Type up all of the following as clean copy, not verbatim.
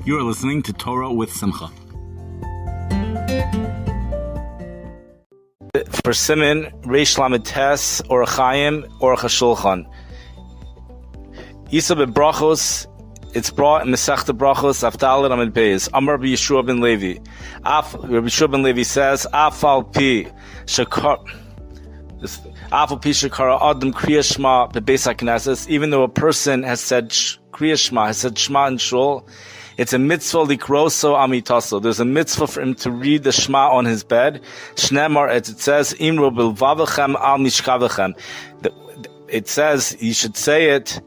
You are listening to Torah with Simcha. For Siman, Reish Lamed Tes, Orach Chaim, Orach HaShulchan. Isa bebrachos, it's brought in Masechta Brachos, Aftalit Amid Beis. Amar Rabbi Yeshua ben Levi. Rabbi Yeshua ben Levi says, Afal Pi Shakar. Afal Pi Shakara Adam Kriya Shma Bebeis HaKnesses. Even though a person has said Kriya Shma, has said Shma in Shul, it's a mitzvah likroso amitaso. There's a mitzvah for him to read the Shema on his bed. Shnemar, as it says, Imro bilvavachem al mishkavachem. It says you should say it.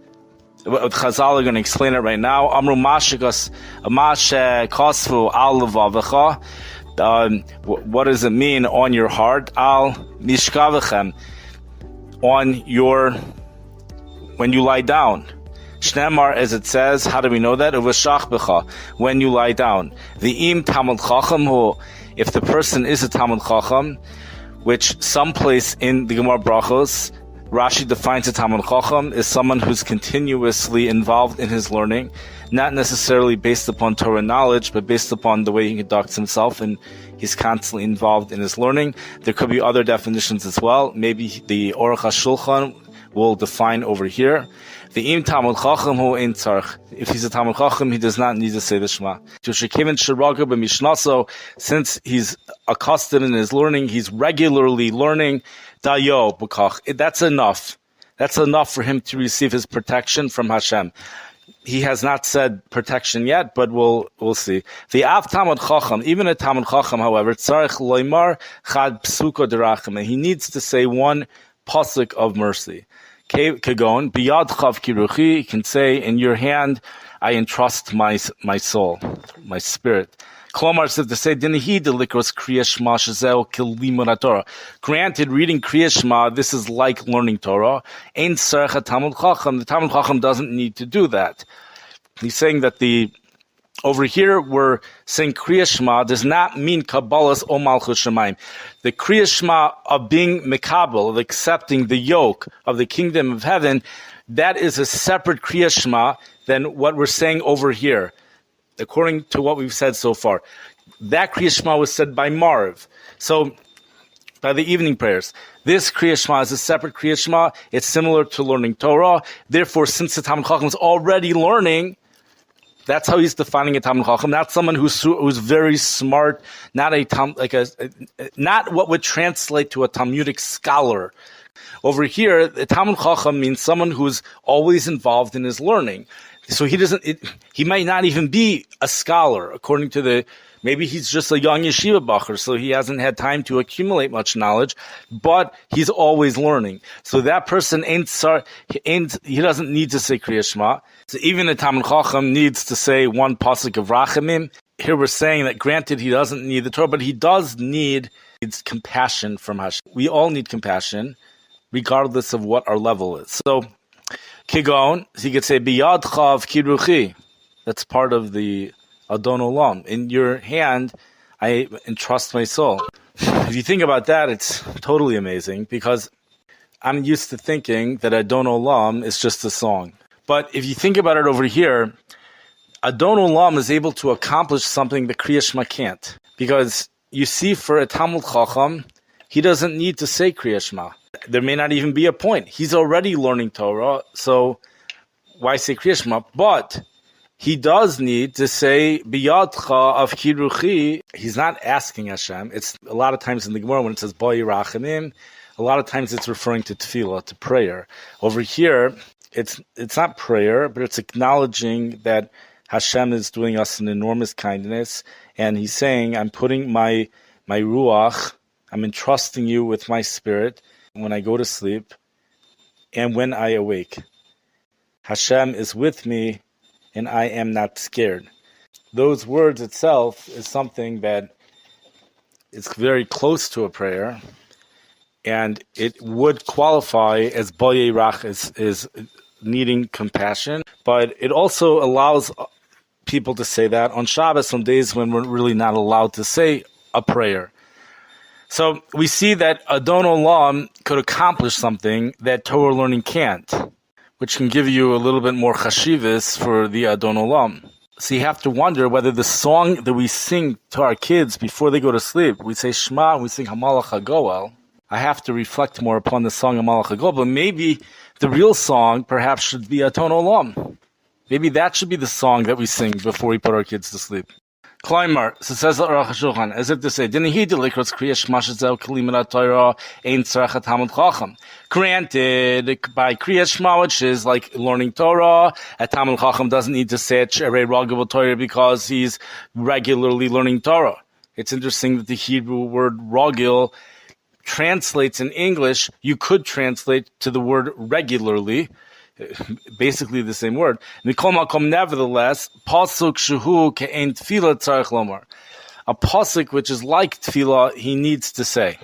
Chazal are going to explain it right now. Amru mashikas mashe kosvu al levavacha. What does it mean on your heart? Al mishkavachem, on your, when you lie down. Shnemar, as it says, how do we know that? When you lie down. The im Talmud Chacham, who, if the person is a Talmud Chacham, which someplace in the Gemara Brachos, Rashi defines a Talmud Chacham as someone who's continuously involved in his learning, not necessarily based upon Torah knowledge, but based upon the way he conducts himself, and he's constantly involved in his learning. There could be other definitions as well. Maybe the Orach HaShulchan will define over here. The im Talmud Chacham hu ein tzarich. If he's a Talmud Chacham, he does not need to say the Shema. Since he's accustomed in his learning, he's regularly learning. Dayo b'kach. That's enough. That's enough for him to receive his protection from Hashem. He has not said protection yet, but we'll see. The av Talmud Chacham, even a Talmud Chacham, however, tzarich loymar chad psuko derachim. He needs to say one pasuk of mercy. Kagon, biyad chav kiruchi, you can say, in your hand I entrust my soul, my spirit. Klomar says to say, Dinihi de likros kriya shma shezeo kil limud Torah. Granted, reading kriya shma, this is like learning Torah. Ein tzarech Talmud Chacham. The Talmud Chacham doesn't need to do that. He's saying that over here, we're saying Kriya Shema does not mean Kabbalah's O Malchus Shemaim. The Kriya Shema of being Mekabel, of accepting the yoke of the kingdom of heaven, that is a separate Kriya Shema than what we're saying over here, according to what we've said so far. That Kriya Shema was said by Marv. So, by the evening prayers. This Kriya Shema is a separate Kriya Shema. It's similar to learning Torah. Therefore, since the Talmud Chacham is already learning, that's how he's defining a Talmud Chacham. Not someone who's very smart, not what would translate to a Talmudic scholar. Over here, the Talmud Chacham means someone who's always involved in his learning. So he might not even be a scholar, according to maybe he's just a young yeshiva bacher, so he hasn't had time to accumulate much knowledge, but he's always learning. So that person he doesn't need to say Kriya Shema. So even a Talmud Chacham needs to say one pasuk of Rachamim. Here we're saying that granted he doesn't need the Torah, but he does need compassion from Hashem. We all need compassion, regardless of what our level is. So, Kigon, he could say, Biyad chav kiruchi. That's part of the Adon Olam. In your hand, I entrust my soul. If you think about that, it's totally amazing, because I'm used to thinking that Adon Olam is just a song. But if you think about it over here, Adon Olam is able to accomplish something that Kriya Shema can't. Because you see, for a Talmud Chacham, he doesn't need to say Kriya Shema. There may not even be a point. He's already learning Torah, so why say Kriya Shema? But he does need to say biyadcha of kiruchi. He's not asking Hashem. It's a lot of times in the Gemara when it says bo yirachamim, a lot of times it's referring to tefillah, to prayer. Over here, it's not prayer, but it's acknowledging that Hashem is doing us an enormous kindness, and he's saying, I'm putting my ruach, I'm entrusting you with my spirit when I go to sleep and when I awake. Hashem is with me, and I am not scared. Those words itself is something that is very close to a prayer, and it would qualify as boye rach, is needing compassion, but it also allows people to say that on Shabbos, on days when we're really not allowed to say a prayer. So we see that Adon Olam could accomplish something that Torah learning can't, which can give you a little bit more chashivas for the Adon Olam. So you have to wonder whether the song that we sing to our kids before they go to sleep, we say Shema and we sing Hamalach HaGoel. I have to reflect more upon the song Hamalach HaGoel, but maybe the real song perhaps should be Aton Olam. Maybe that should be the song that we sing before we put our kids to sleep. Kleimar, so says the Aruch HaShulchan, as if to say, Didn't he delikros kriya shma shezel kalim in Torah ein tzarech Talmud Chacham? Granted, by kriya shma, which is like learning Torah, a Talmud Chacham doesn't need to say it Sherei Ragav Torah because he's regularly learning Torah. It's interesting that the Hebrew word ragil translates in English. You could translate to the word regularly, basically the same word. Nevertheless, pasuk shehu ke'en tefillah tzarich lomar. A pasuk which is like tefillah, he needs to say.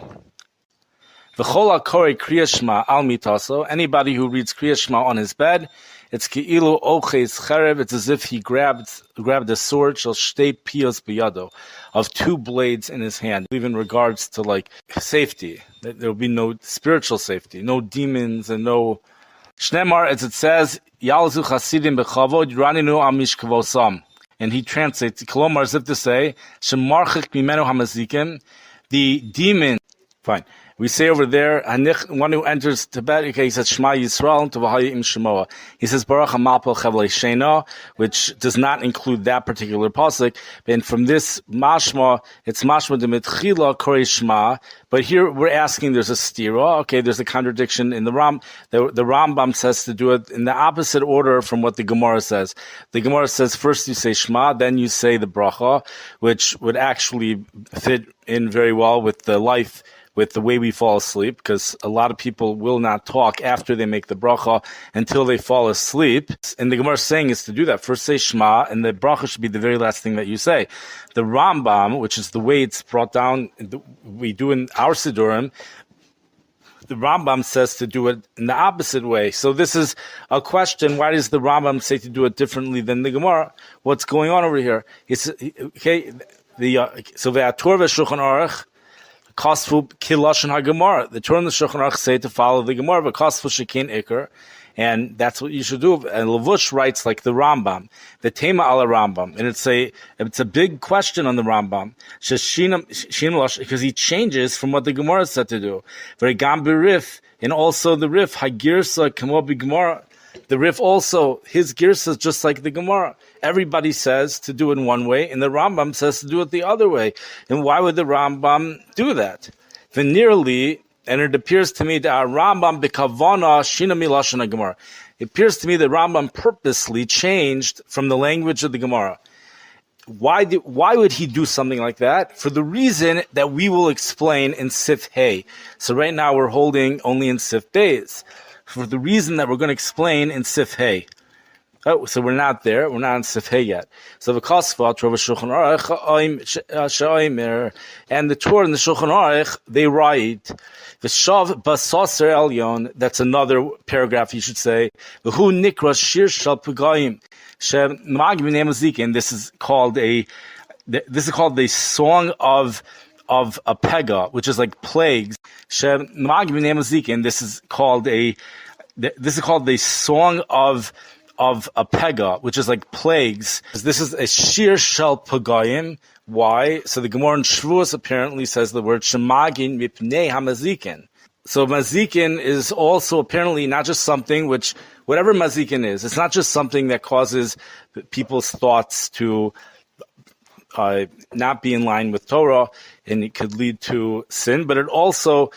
V'chol hakorei kriya shma al mitaso. Anybody who reads kriya shma on his bed, it's keilu oches cherev. It's as if he grabbed a sword, shel shtei piyos biyado, of two blades in his hand. Even in regards to like safety, there will be no spiritual safety, no demons and no. Shnemar, as it says, Yalzu Chasidim Bechavod Raninu Amish Kavosam. And he translates, Kolomar, as if to say, Shemarchik Mimenu Hamazikim, the demon. Fine. We say over there, one who enters Tibet, okay, he says, Shema Yisrael, Tavahayim Shemoa. He says, Baruch HaMapel Chavlei Shena, which does not include that particular pasuk. And from this mashma, it's mashma de mitchila korei Shema. But here we're asking, there's a stira. Okay, there's a contradiction in the Ram. The Rambam says to do it in the opposite order from what the Gemara says. The Gemara says first you say Shema, then you say the bracha, which would actually fit in very well with the life, with the way we fall asleep, because a lot of people will not talk after they make the bracha until they fall asleep. And the Gemara is saying is to do that. First say Shema, and the bracha should be the very last thing that you say. The Rambam, which is the way it's brought down, we do in our Siddurim, the Rambam says to do it in the opposite way. So this is a question, why does the Rambam say to do it differently than the Gemara? What's going on over here? So the Torah Shulchan Aruch, Kosfu Kilashon HaGemara. The Torah and the Shulchan Aruch say to follow the Gemara, but Kosfu Shekin Iker, and that's what you should do. And Lavush writes like the Rambam, the Tema ala Rambam, and it's a big question on the Rambam, because he changes from what the Gemara said to do. V'regam b'rif, and also the Rif Hagirsa Kamo b'Gemara. The Rif also, his girsa is just like the Gemara. Everybody says to do it in one way, and the Rambam says to do it the other way. And why would the Rambam do that? Veneerly, and it appears to me that our Rambam bekavana shina milashon Gemara. It appears to me that Rambam purposely changed from the language of the Gemara. Why would he do something like that? For the reason that we will explain in Sif Hey. So right now we're holding only in Sif Beis. For the reason that we're going to explain in Sif Hey. Oh, so we're not there. We're not in Sif Hey yet. So the Kasva, Torah Shulchan Aruch, and the Torah and the Shulchan Aruch, they write, V'shav basaser elyon, that's another paragraph you should say, V'hu nikra shir shal pagayim, shem mag b'nei mazik, and this is called the song of a pega, which is like plagues. Shem mag b'nei mazik, and this is called the song of a pega, which is like plagues. This is a shir shel pagayim. Why? So the Gemara in Shavuos apparently says the word shemagin mipnei hamazikin. So mazikin is also apparently not just something which, whatever mazikin is, it's not just something that causes people's thoughts to not be in line with Torah, and it could lead to sin, but it also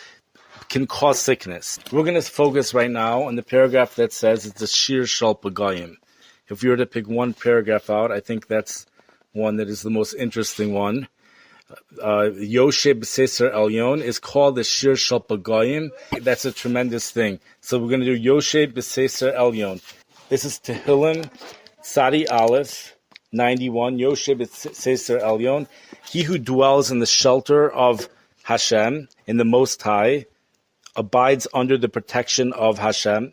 can cause sickness. We're going to focus right now on the paragraph that says it's a shir shal pagayim. If you were to pick one paragraph out, I think that's one that is the most interesting one. Yoshe B'Seser Elyon is called the shir shal pagayim. That's a tremendous thing. So we're going to do Yoshe B'Seser Elyon. This is Tehillim, Sadi Aleph, 91, Yoshe B'Seser Elyon. He who dwells in the shelter of Hashem, in the Most High, abides under the protection of Hashem.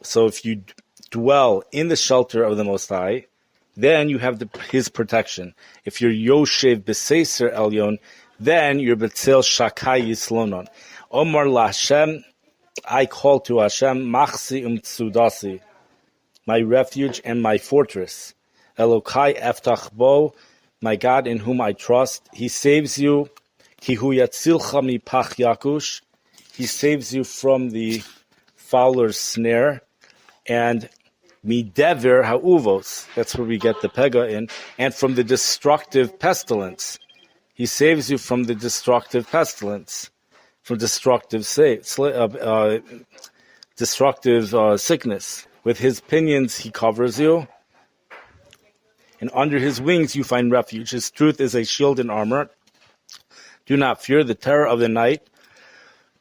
So if you dwell in the shelter of the Most High, then you have his protection. If you're Yoshev B'Seser Elyon, then you're B'Tzel Shakai Yislonon. Omar LaHashem, I call to Hashem, Machsi Tzudasi. my refuge and my fortress. Elokai eftach bo, my God in whom I trust. He saves you. Kihu yatzilcha mipach yakush. He saves you from the fowler's snare. And midever ha'uvos. That's where we get the pega in. And from the destructive pestilence. He saves you from the destructive pestilence. From destructive sickness. With his pinions he covers you. And under his wings you find refuge. His truth is a shield and armor. Do not fear the terror of the night,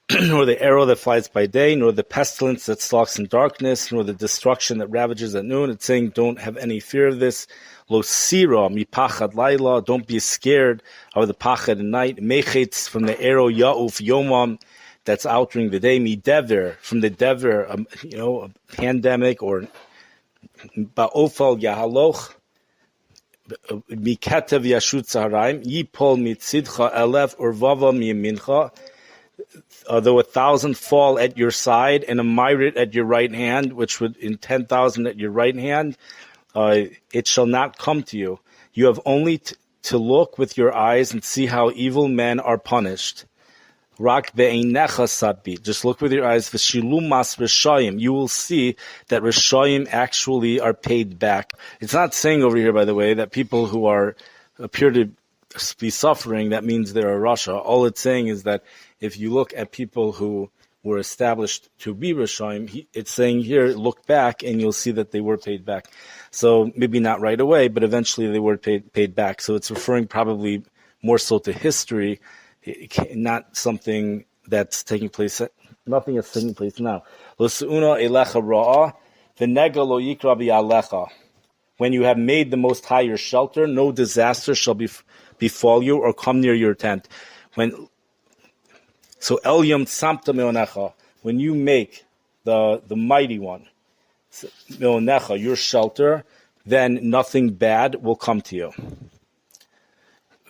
nor the arrow that flies by day, nor the pestilence that stalks in darkness, nor the destruction that ravages at noon. It's saying, don't have any fear of this. Lo sira mi pachad laila. Don't be scared of the pachad at night. Mechetz from the arrow ya'uf yomam that's out during the day. Mi dever from the dever, a pandemic or ba'ofal yahaloch. Miketev yashut zaharaim yipol mitzidcha elef urvava miyamincha. Though 1,000 fall at your side and a myriad at your right hand, which would in 10,000 at your right hand, it shall not come to you. You have only to look with your eyes and see how evil men are punished. Rak be'einecha sabi. Just look with your eyes. V'shilum mas rishayim. You will see that rishayim actually are paid back. It's not saying over here, by the way, that people who appear to be suffering, that means they're a rasha. All it's saying is that if you look at people who were established to be rishayim, it's saying here, look back and you'll see that they were paid back. So maybe not right away, but eventually they were paid back. So it's referring probably more so to history, not something that's taking place. Nothing is taking place now. When you have made the Most High your shelter, no disaster shall befall you or come near your tent. So El Yom Tzamta Meonecha, when you make the mighty one, Meonecha, your shelter, then nothing bad will come to you.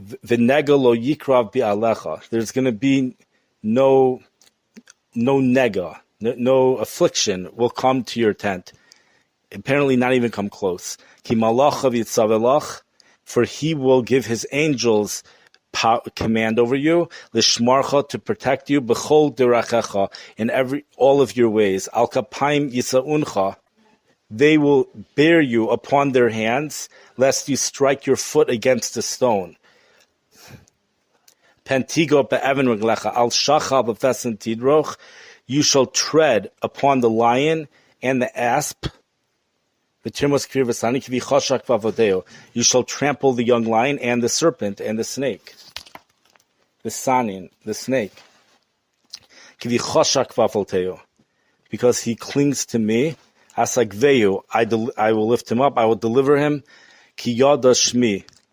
V'nega lo yikrav bi'alecha. There's going to be no nega, no affliction will come to your tent. Apparently not even come close. Ki malacha v'yitzavelach, for he will give his angels command over you, lishmarcha, to protect you, b'chol derachecha, in all of your ways. Al kapaim yisauncha, they will bear you upon their hands, lest you strike your foot against a stone. Pentigo be'evan reglecha, al shacha b'fesen tidroch, you shall tread upon the lion and the asp. You shall trample the young lion and the serpent and the snake. The sanin, the snake. Because he clings to me, I will lift him up, I will deliver him.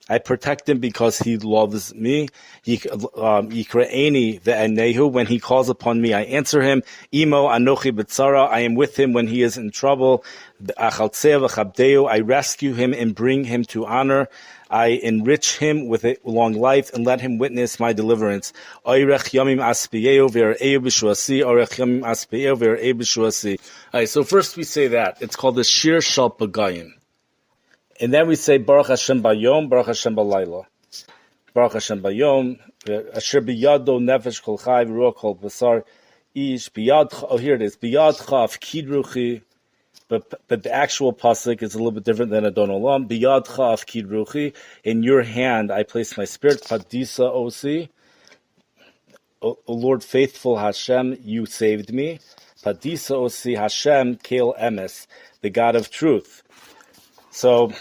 I protect him because he loves me. Yikraeni ve'enehu, when he calls upon me, I answer him. Imo anochi b'tzara, I am with him when he is in trouble. Achaltzeh v'chabdeu, I rescue him and bring him to honor. I enrich him with a long life and let him witness my deliverance. Oirech yamim aspiyeu ve'er'eu b'shuasi, oirech yamim aspiyeu ve'er'eu b'shuasi. All right, so first we say that. It's called the Shir Shal Pagayim. And then we say Baruch Hashem Bayom, Baruch Hashem Balayla. Baruch Hashem Bayom, Asher biyado nefesh kol chai v'ruach kol basar ish biyadcha. Oh, here it is. Biyadcha af kidruchi. But the actual pasuk is a little bit different than Adon Olam. Biyadcha af kidruchi. In your hand I place my spirit. Padisa osi. O Lord faithful Hashem, you saved me. Padisa osi Hashem Kel Emes, the God of truth. So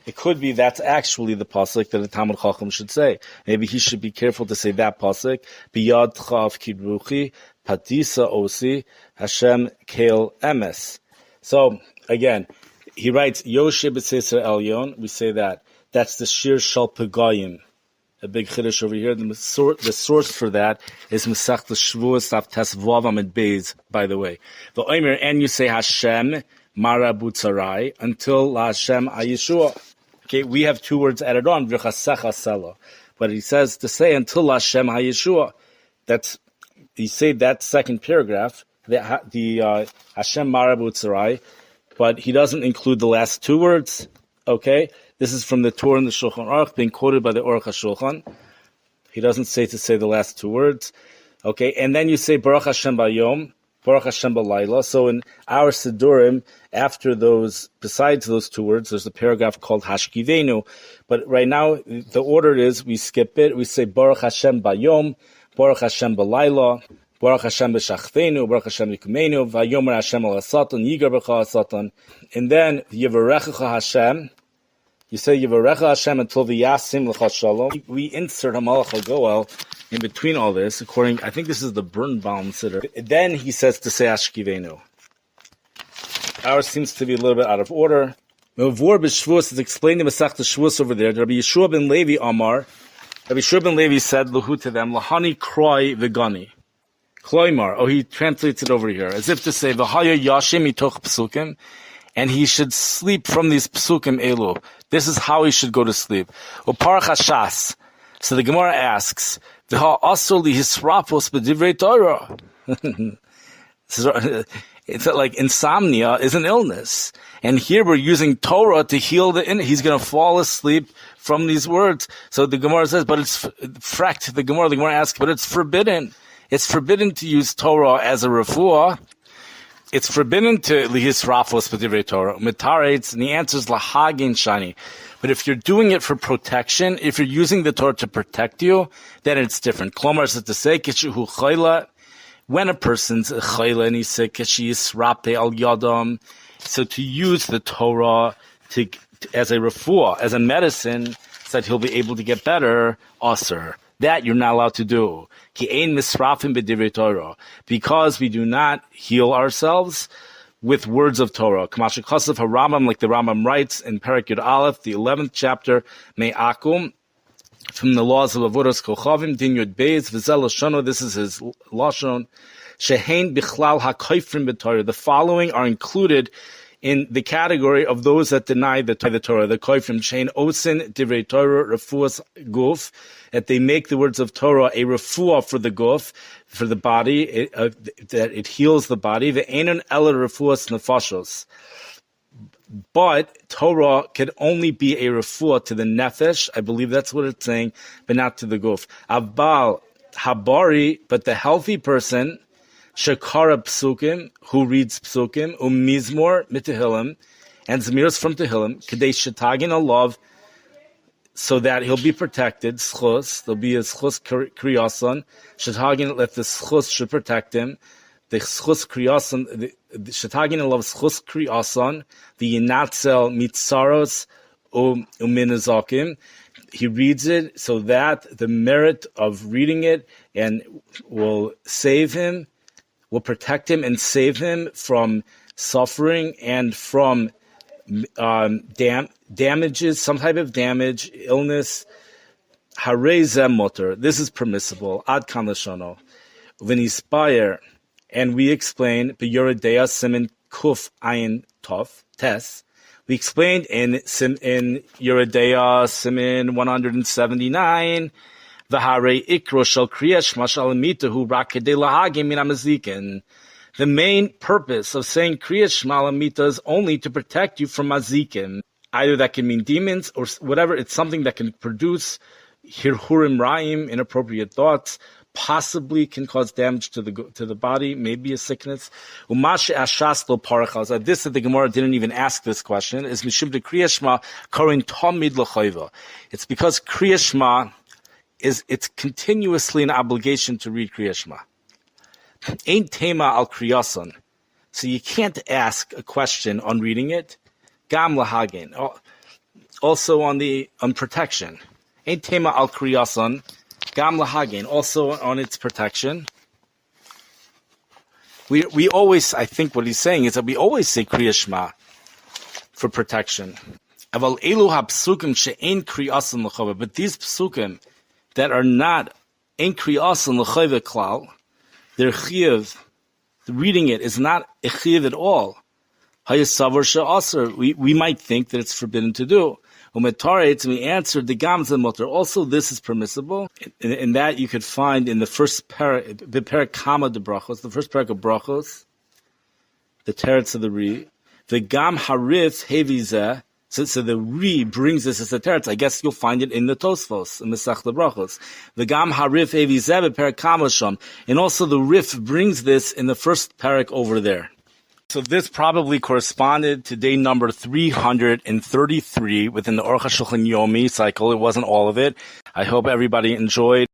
it could be that's actually the pasuk that the Talmud Chacham should say. Maybe he should be careful to say that pasuk. Biyad chav kidruchi patisa osi Hashem kel emes. So again, he writes Yoshe b'Seser Elyon. We say that that's the Shir Shal Pagayim. A big chiddush over here. The source for that is Masechta Shavuos Daf Tes Vav Amud Beis. By the way, the Omer, and you say Hashem Mara Butzarai until La Hashem Ayeshua. Okay, we have two words added on, V'chasecha Sela. But he says to say until La Hashem Ayeshua. That's, you say that second paragraph, the Hashem Mara Butzarai, but he doesn't include the last two words. Okay, this is from the Torah and the Shulchan Aruch, being quoted by the Aruch HaShulchan. He doesn't say the last two words. Okay, and then you say Baruch Hashem Bayom, Baruch Hashem Balayla. So in our Sidurim, after those, besides those two words, there's a paragraph called Hashkivenu. But right now, the order is we skip it. We say Baruch Hashem Bayom, Baruch Hashem Balayla, Baruch Hashem B'Shachvenu, Baruch Hashem Yikumenu, Vayomer Hashem Al Satan, Yigar B'Cha Satan. And then Yivarechecha Hashem. You say Yivarecha Hashem until the Yasim L'Chad Shalom. We insert Hamalach HaGoel in between all this, according, I think this is the Birnbaum Siddur. Then he says to say Ashkivenu. Ours seems to be a little bit out of order. Mevor B'Shvus is explained in Masechta Shvus over there. Rabbi Yeshua ben Levi Amar. Rabbi Yeshua ben Levi said Lahu to them, Lahani Kroi V'Gani. Kloimar, he translates it over here, as if to say, V'haya Yashim Mitoch Psukim, and he should sleep from these Psukim Elu. This is how he should go to sleep. Uparach Hashas. So the Gemara asks, V'ha Asur Li Hisrafos B'divrei Torah. It's like insomnia is an illness. And here we're using Torah to heal he's going to fall asleep from these words. So the Gemara says, but it's fracked. The Gemara asks, but it's forbidden. It's forbidden to use Torah as a refuah. It's forbidden to lihis rafos b'divrei Torah. Mitaretz, and the answer is lahagin shani. But if you're doing it for protection, if you're using the Torah to protect you, then it's different. Klomar says to say, kishuhu chayla, when a person's chayla and he's sick, kishis rape al yadam, so to use the Torah as a refuah, as a medicine, so that he'll be able to get better, aser. That you're not allowed to do. Ki ein misrafim b'divrei Torah, because we do not heal ourselves with words of Torah. K'mashu chasav haRambam, like the Rambam writes in Perek Yud Aleph, the 11th chapter, Me'akum, from the laws of Avodas Kochavim, Din Yud Beis, V'zel Lashon, this is his Lashon, Shehein bichlal ha'koifrim b'Torah. The following are included in the category of those that deny the Torah. The koifrim shein osin divrei Torah refuas guf, that they make the words of Torah a refuah for the guf, for the body, that it heals the body. Ve'enon ela refuas nefashos. But Torah could only be a refuah to the nefesh. I believe that's what it's saying, but not to the guf. Aval habari, but the healthy person, Shekara Psukim, who reads Psukim, Mizmor Mitahillim, and Zmiros from Tehillim, Kadei Shetagin Alav, so that he'll be protected, Schus, there'll be a Schus Kriyasan, Shetagin, that the Schus should protect him, the Schus Kriyasan, the Shetagin Alav Schus Kriyasan, the Yinatzel Mitzaros Uminazakim, he reads it so that the merit of reading it and will save him, will protect him and save him from suffering and from damages, some type of damage, illness. Harei zeh motor. This is permissible. Ad kan lashono. V'nispire, and we explain b'yoredeya simin kuf ayin tov tes. We explained in Yoredeya simin 179. The main purpose of saying Kriya Shema Lamita is only to protect you from mazikim. Either that can mean demons or whatever. It's something that can produce hirhurim ra'im, inappropriate thoughts, possibly can cause damage to the body, maybe a sickness. Umashe ashas lo parachaz. This that the Gemara didn't even ask this question is mishum de Kriya Shema karin tamid l'chayva. It's because Kriya Shema it's continuously an obligation to read Kriya Shema. Ain't tema al kriyason. So you can't ask a question on reading it. Gam lahagen. Also on protection. Ain't tema al kriyason. Gam lahagen. Also on its protection. We always, I think what he's saying is that we always say Kriya Shema for protection. Aval elu ha-psukim she'ein kriyason l'chava. But these psukim that are not ein kriyason l'chayva klal, they're chiyuv. Reading it is not a chiyuv at all. Hayasavar she'aser. We might think that it's forbidden to do. Umetaretz, we answered the gamza motor. Also, this is permissible. In that you could find in the first the parak kama de brachos, the first parak of brachos, the teretz of the Ri. The Gam Harif Hevizeh. So the Ri brings this as a teretz. I guess you'll find it in the Tosfos, in Masechta Brachos. The Gam Harif Hevizeh bePerek Kamasham. And also the Rif brings this in the first parak over there. So this probably corresponded to day number 333 within the Aruch HaShulchan Yomi cycle. It wasn't all of it. I hope everybody enjoyed.